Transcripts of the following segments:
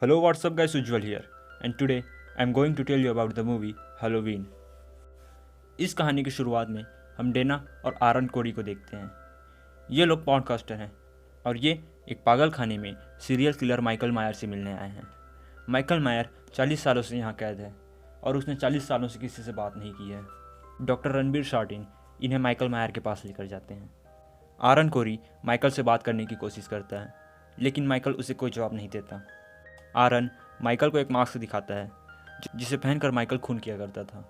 Hello, what's up guys, Ujjwal here and today I'm going to tell you about the movie Halloween। इस कहानी की शुरुआत में हम डेना और आरन कोरी को देखते हैं। ये लोग पॉडकास्टर हैं और ये एक पागल खाने में सीरियल किलर माइकल मायर से मिलने आए हैं। माइकल मायर 40 सालों से यहाँ कैद है और उसने 40 सालों से किसी से बात नहीं की है। डॉक्टर रणबीर शार्टिन इन्हें माइकल मायर के पास लेकर जाते हैं। आरन कोरी माइकल से बात करने की कोशिश करता है लेकिन माइकल उसे कोई जवाब नहीं देता। आरन माइकल को एक मास्क दिखाता है जिसे पहनकर माइकल खून किया करता था,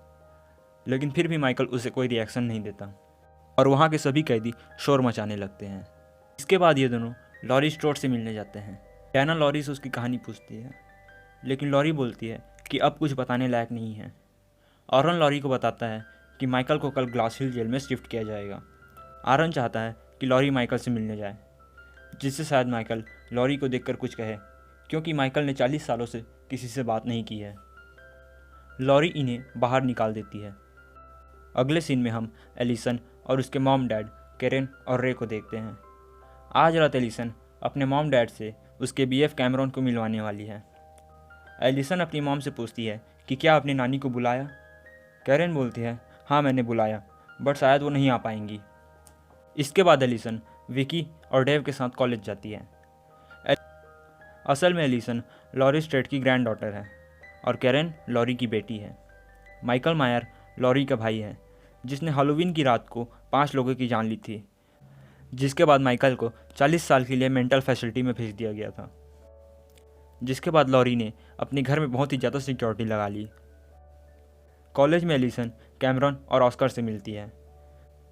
लेकिन फिर भी माइकल उसे कोई रिएक्शन नहीं देता और वहाँ के सभी कैदी शोर मचाने लगते हैं। इसके बाद ये दोनों लॉरी स्ट्रोड से मिलने जाते हैं। डैना लॉरी से उसकी कहानी पूछती है लेकिन लॉरी बोलती है कि अब कुछ बताने लायक नहीं है। आरन लॉरी को बताता है कि माइकल को कल ग्लास हिल जेल में शिफ्ट किया जाएगा। आरन चाहता है कि लॉरी माइकल से मिलने जाए, जिससे शायद माइकल लॉरी को देखकर कुछ कहे, क्योंकि माइकल ने 40 सालों से किसी से बात नहीं की है। लॉरी इन्हें बाहर निकाल देती है। अगले सीन में हम एलिसन और उसके मॉम डैड कैरेन और रे को देखते हैं। आज रात एलिसन अपने मॉम डैड से उसके बीएफ कैमरॉन को मिलवाने वाली है। एलिसन अपनी मॉम से पूछती है कि क्या आपने नानी को बुलाया। कैरेन बोलती है हाँ मैंने बुलाया, बट शायद वो नहीं आ पाएंगी। इसके बाद एलिसन विकी और डेव के साथ कॉलेज जाती है। असल में एलिसन लॉरी स्ट्रेट की ग्रैंड डॉटर है और कैरेन लॉरी की बेटी है। माइकल मायर लॉरी का भाई है जिसने हैलोवीन की रात को 5 लोगों की जान ली थी, जिसके बाद माइकल को 40 साल के लिए मेंटल फैसिलिटी में भेज दिया गया था। जिसके बाद लॉरी ने अपने घर में बहुत ही ज़्यादा सिक्योरिटी लगा ली। कॉलेज में एलिसन कैमरॉन और ऑस्कर से मिलती है।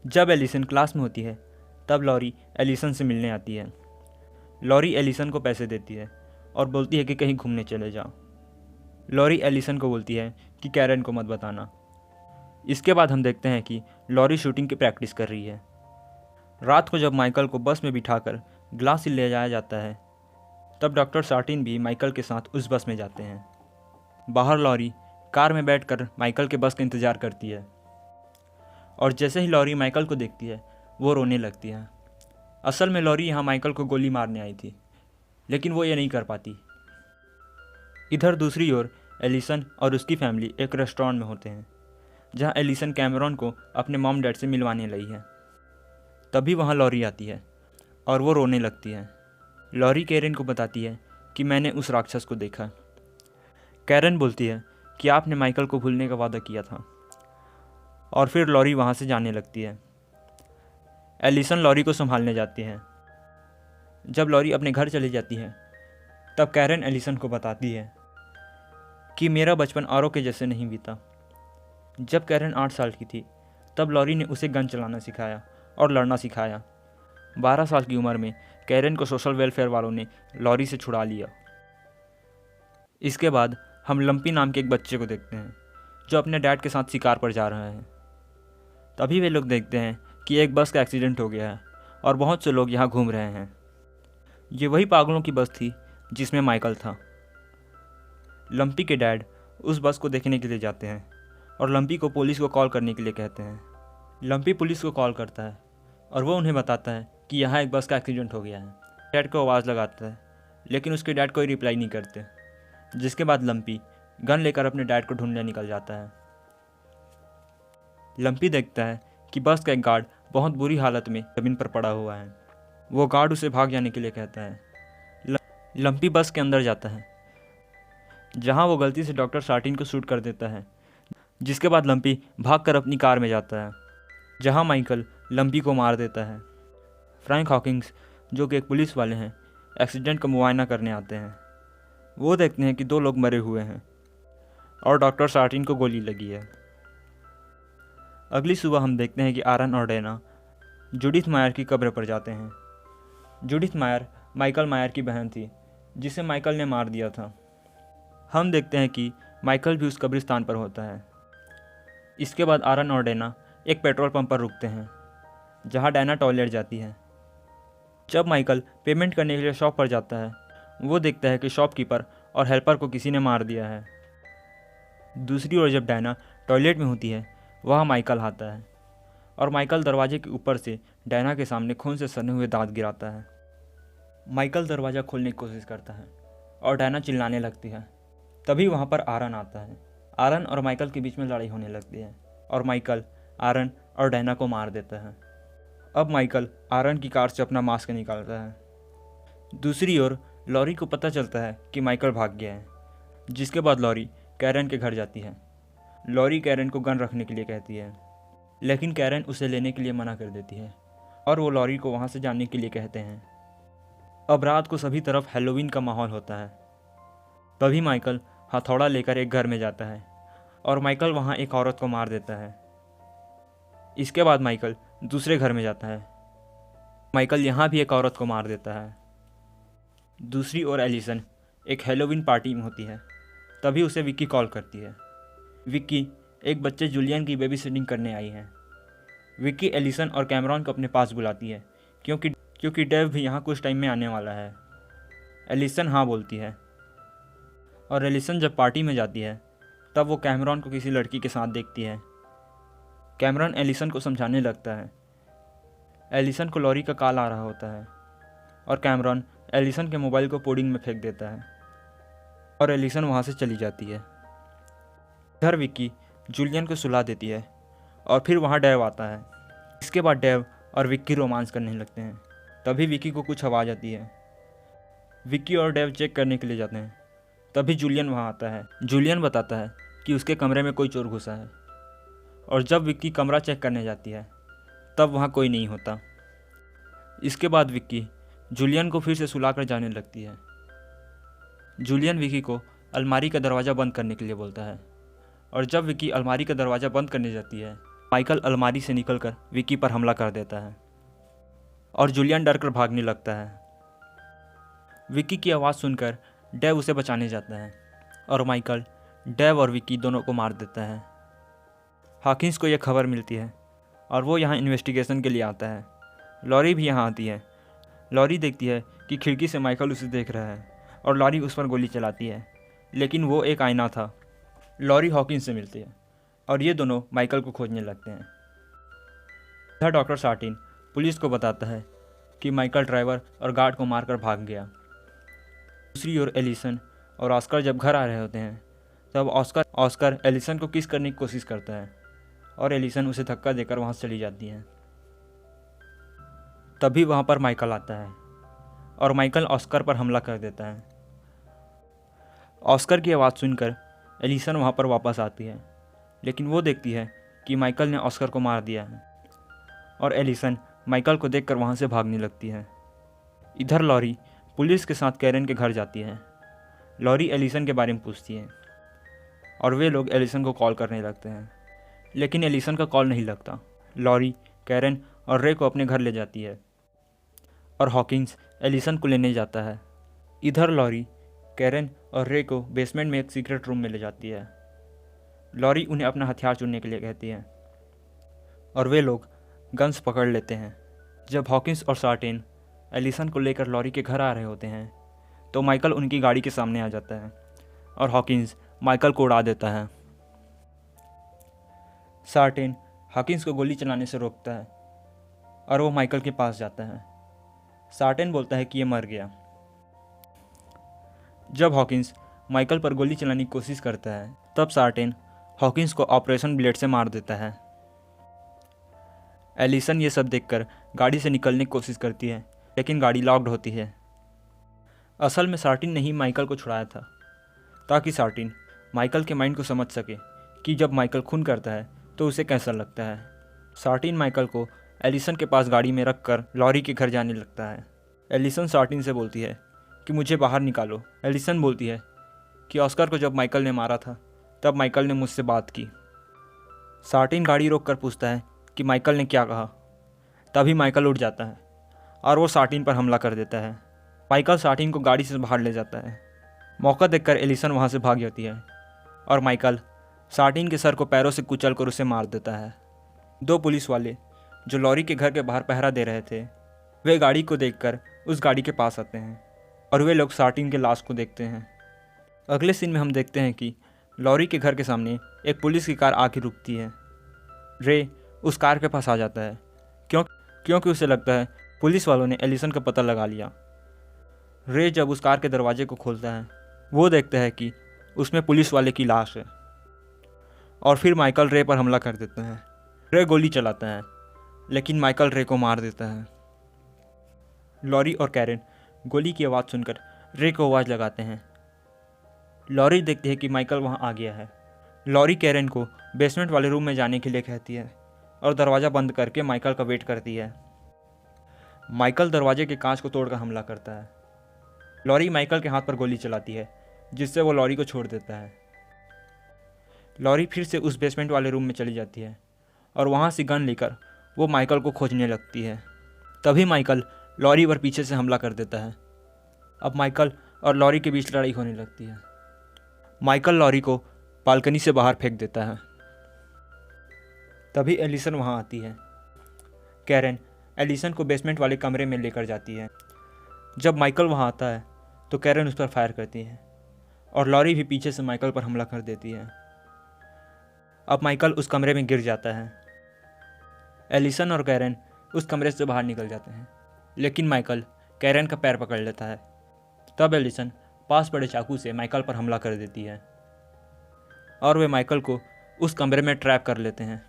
जब एलिसन क्लास में होती है तब लॉरी एलिसन से मिलने आती है। लॉरी एलिसन को पैसे देती है और बोलती है कि कहीं घूमने चले जाओ। लॉरी एलिसन को बोलती है कि कैरेन को मत बताना। इसके बाद हम देखते हैं कि लॉरी शूटिंग की प्रैक्टिस कर रही है। रात को जब माइकल को बस में बिठाकर ग्लास हिल ले जाया जाता है तब डॉक्टर शार्टिन भी माइकल के साथ उस बस में जाते हैं। बाहर लॉरी कार में बैठकर माइकल के बस का इंतज़ार करती है और जैसे ही लॉरी माइकल को देखती है वो रोने लगती है। असल में लॉरी यहाँ माइकल को गोली मारने आई थी लेकिन वो ये नहीं कर पाती। इधर दूसरी ओर एलिसन और उसकी फैमिली एक रेस्टोरेंट में होते हैं जहाँ एलिसन कैमरॉन को अपने मॉम डैड से मिलवाने लगी है। तभी वहाँ लॉरी आती है और वो रोने लगती है। लॉरी कैरेन को बताती है कि मैंने उस राक्षस को देखा। कैरेन बोलती है कि आपने माइकल को भूलने का वादा किया था और फिर लॉरी वहाँ से जाने लगती है। एलिसन लॉरी को संभालने जाती है। जब लॉरी अपने घर चली जाती है तब कैरेन एलिसन को बताती है कि मेरा बचपन औरों के जैसे नहीं बीता। जब कैरेन 8 साल की थी तब लॉरी ने उसे गन चलाना सिखाया और लड़ना सिखाया। 12 साल की उम्र में कैरेन को सोशल वेलफेयर वालों ने लॉरी से छुड़ा लिया। इसके बाद हम लंपी नाम के एक बच्चे को देखते हैं जो अपने डैड के साथ शिकार पर जा रहा है। तभी वे लोग देखते हैं कि एक बस का एक्सीडेंट हो गया है और बहुत से लोग यहाँ घूम रहे हैं। ये वही पागलों की बस थी जिसमें माइकल था। लंपी के डैड उस बस को देखने के लिए जाते हैं और लंपी को पुलिस को कॉल करने के लिए कहते हैं। लंपी पुलिस को कॉल करता है और वो उन्हें बताता है कि यहाँ एक बस का एक्सीडेंट हो गया है। डैड को आवाज़ लगाता है लेकिन उसके डैड कोई रिप्लाई नहीं करते। जिसके बाद लंपी गन लेकर अपने डैड को ढूंढने निकल जाता है। लंपी देखता है कि बस का एक गार्ड बहुत बुरी हालत में ज़मीन पर पड़ा हुआ है। वो गार्ड उसे भाग जाने के लिए कहता है। लंपी बस के अंदर जाता है जहां वो गलती से डॉक्टर शार्टिन को शूट कर देता है। जिसके बाद लंपी भागकर अपनी कार में जाता है जहां माइकल लंपी को मार देता है। फ्रैंक हॉकिंग्स जो कि एक पुलिस वाले हैं एक्सीडेंट का मुआयना करने आते हैं। वो देखते हैं कि 2 लोग मरे हुए हैं और डॉक्टर शार्टिन को गोली लगी है। अगली सुबह हम देखते हैं कि आरन और डेना जूडिथ मायर की कब्र पर जाते हैं। जूडिथ मायर माइकल मायर की बहन थी जिसे माइकल ने मार दिया था। हम देखते हैं कि माइकल भी उस कब्रिस्तान पर होता है। इसके बाद आरन और डेना एक पेट्रोल पंप पर रुकते हैं जहां डेना टॉयलेट जाती है। जब माइकल पेमेंट करने के लिए शॉप पर जाता है वो देखता है कि शॉपकीपर और हेल्पर को किसी ने मार दिया है। दूसरी ओर जब डेना टॉयलेट में होती है वहाँ माइकल आता है और माइकल दरवाजे के ऊपर से डेना के सामने खून से सने हुए दांत गिराता है। माइकल दरवाज़ा खोलने की कोशिश करता है और डायना चिल्लाने लगती है। तभी वहाँ पर आरन आता है। आरन और माइकल के बीच में लड़ाई होने लगती है और माइकल आरन और डायना को मार देता है। अब माइकल आरन की कार से अपना मास्क निकालता है। दूसरी ओर लॉरी को पता चलता है कि माइकल भाग गया है, जिसके बाद लॉरी कैरन के घर जाती है। लॉरी कैरन को गन रखने के लिए कहती है, लेकिन कैरन उसे लेने के लिए मना कर देती है और वो लॉरी को वहाँ से जाने के लिए कहते हैं। अब रात को सभी तरफ हैलोवीन का माहौल होता है। तभी माइकल हथौड़ा लेकर एक घर में जाता है और माइकल वहाँ एक औरत को मार देता है। इसके बाद माइकल दूसरे घर में जाता है। माइकल यहाँ भी एक औरत को मार देता है। दूसरी ओर एलिसन एक हैलोवीन पार्टी में होती है। तभी उसे विक्की कॉल करती है। विक्की एक बच्चे जूलियन की बेबी सिटिंग करने आई है। विक्की एलिसन और कैमरॉन को अपने पास बुलाती है क्योंकि डेव भी यहाँ कुछ टाइम में आने वाला है। एलिसन हाँ बोलती है और एलिसन जब पार्टी में जाती है तब वो कैमरॉन को किसी लड़की के साथ देखती है। कैमरॉन एलिसन को समझाने लगता है। एलिसन को लॉरी का कॉल आ रहा होता है और कैमरॉन एलिसन के मोबाइल को पुडिंग में फेंक देता है और एलिसन वहाँ से चली जाती है। इधर विक्की जूलियन को सुला देती है और फिर वहाँ डेव आता है। इसके बाद डेव और विक्की रोमांस करने लगते हैं। तभी विक्की को कुछ आवाज़ आती है। विक्की और डेव चेक करने के लिए जाते हैं। तभी जूलियन वहाँ आता है। जूलियन बताता है कि उसके कमरे में कोई चोर घुसा है और जब विक्की कमरा चेक करने जाती है तब वहाँ कोई नहीं होता। इसके बाद विक्की जूलियन को फिर से सुलाकर जाने लगती है। जूलियन विक्की को अलमारी का दरवाज़ा बंद करने के लिए बोलता है और जब विक्की अलमारी का दरवाज़ा बंद करने जाती है माइकल अलमारी से निकलकर विक्की पर हमला कर देता है और जूलियन डर कर भागने लगता है। विक्की की आवाज़ सुनकर डेव उसे बचाने जाता है और माइकल डेव और विक्की दोनों को मार देता है। हॉकिंस को यह खबर मिलती है और वो यहाँ इन्वेस्टिगेशन के लिए आता है। लॉरी भी यहाँ आती है। लॉरी देखती है कि खिड़की से माइकल उसे देख रहा है और लॉरी उस पर गोली चलाती है, लेकिन वो एक आईना था। लॉरी हॉकिंस से मिलती है और ये दोनों माइकल को खोजने लगते हैं। इधर डॉक्टर सार्टिन पुलिस को बताता है कि माइकल ड्राइवर और गार्ड को मारकर भाग गया। दूसरी ओर एलिसन और ऑस्कर जब घर आ रहे होते हैं तब ऑस्कर एलिसन को किस करने की कोशिश करता है और एलिसन उसे धक्का देकर वहाँ से चली जाती है। तभी वहाँ पर माइकल आता है और माइकल ऑस्कर पर हमला कर देता है। ऑस्कर की आवाज़ सुनकर एलिसन वहाँ पर वापस आती है, लेकिन वो देखती है कि माइकल ने ऑस्कर को मार दिया है और एलिसन माइकल को देखकर वहाँ से भागने लगती है। इधर लॉरी पुलिस के साथ कैरन के घर जाती है। लॉरी एलिसन के बारे में पूछती है और वे लोग एलिसन को कॉल करने लगते हैं, लेकिन एलिसन का कॉल नहीं लगता। लॉरी कैरन और रे को अपने घर ले जाती है और हॉकिंस एलिसन को लेने जाता है। इधर लॉरी कैरन और रे को बेसमेंट में एक सीक्रेट रूम में ले जाती है। लॉरी उन्हें अपना हथियार चुनने के लिए कहती है और वे लोग गन्स पकड़ लेते हैं। जब हॉकिंस और सार्टिन एलिसन को लेकर लॉरी के घर आ रहे होते हैं तो माइकल उनकी गाड़ी के सामने आ जाता है और हॉकिंस माइकल को उड़ा देता है। सार्टिन हॉकिंस को गोली चलाने से रोकता है और वो माइकल के पास जाता है। सार्टिन बोलता है कि ये मर गया। जब हॉकिंस माइकल पर गोली चलाने की कोशिश करता है तब सार्टिन हॉकिंस को ऑपरेशन ब्लेड से मार देता है। एलिसन ये सब देखकर गाड़ी से निकलने की कोशिश करती है, लेकिन गाड़ी लॉक्ड होती है। असल में सार्टिन ने ही माइकल को छुड़ाया था ताकि सार्टिन माइकल के माइंड को समझ सके कि जब माइकल खून करता है तो उसे कैसा लगता है। सार्टिन माइकल को एलिसन के पास गाड़ी में रखकर लॉरी के घर जाने लगता है। एलिसन सार्टिन से बोलती है कि मुझे बाहर निकालो। एलिसन बोलती है कि ऑस्कर को जब माइकल ने मारा था तब माइकल ने मुझसे बात की। सार्टिन गाड़ी रोककर पूछता है कि माइकल ने क्या कहा। तभी माइकल उठ जाता है और वो सार्टिन पर हमला कर देता है। माइकल सार्टिन को गाड़ी से बाहर ले जाता है। मौका देखकर एलिसन वहाँ से भाग जाती है और माइकल सार्टिन के सर को पैरों से कुचल कर उसे मार देता है। दो पुलिस वाले जो लॉरी के घर के बाहर पहरा दे रहे थे वे गाड़ी को देखकर उस गाड़ी के पास आते हैं और वे लोग सार्टिन के लाश को देखते हैं। अगले सीन में हम देखते हैं कि लॉरी के घर के सामने एक पुलिस की कार आके रुकती है। रे उस कार के पास आ जाता है क्योंकि उसे लगता है पुलिस वालों ने एलिसन का पता लगा लिया। रे जब उस कार के दरवाजे को खोलता है, वो देखता है कि उसमें पुलिस वाले की लाश है और फिर माइकल रे पर हमला कर देता है। रे गोली चलाता है, लेकिन माइकल रे को मार देता है। लॉरी और कैरेन गोली की आवाज़ सुनकर रे को आवाज़ लगाते हैं। लॉरी देखती है कि माइकल वहाँ आ गया है। लॉरी कैरेन को बेसमेंट वाले रूम में जाने के लिए कहती है और दरवाज़ा बंद करके माइकल का वेट करती है। माइकल दरवाजे के कांच को तोड़कर हमला करता है। लॉरी माइकल के हाथ पर गोली चलाती है, जिससे वो लॉरी को छोड़ देता है। लॉरी फिर से उस बेसमेंट वाले रूम में चली जाती है और वहाँ से गन लेकर वो माइकल को खोजने लगती है। तभी माइकल लॉरी पर पीछे से हमला कर देता है। अब माइकल और लॉरी के बीच लड़ाई होने लगती है। माइकल लॉरी को बालकनी से बाहर फेंक देता है। तभी एलिसन वहाँ आती है। कैरेन एलिसन को बेसमेंट वाले कमरे में लेकर जाती है। जब माइकल वहाँ आता है तो कैरेन उस पर फायर करती है और लॉरी भी पीछे से माइकल पर हमला कर देती है। अब माइकल उस कमरे में गिर जाता है। एलिसन और कैरेन उस कमरे से बाहर निकल जाते हैं, लेकिन माइकल कैरेन का पैर पकड़ लेता है। तब एलिसन पास पड़े चाकू से माइकल पर हमला कर देती है और वे माइकल को उस कमरे में ट्रैप कर लेते हैं।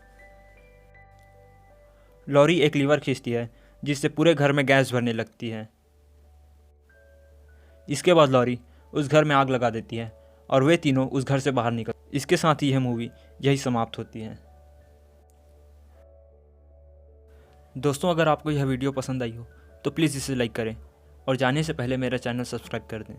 लॉरी एक लीवर खींचती है, जिससे पूरे घर में गैस भरने लगती है। इसके बाद लॉरी उस घर में आग लगा देती है और वे तीनों उस घर से बाहर निकल। इसके साथ ही यह मूवी यही समाप्त होती है। दोस्तों, अगर आपको यह वीडियो पसंद आई हो तो प्लीज़ इसे लाइक करें और जाने से पहले मेरा चैनल सब्सक्राइब कर दें।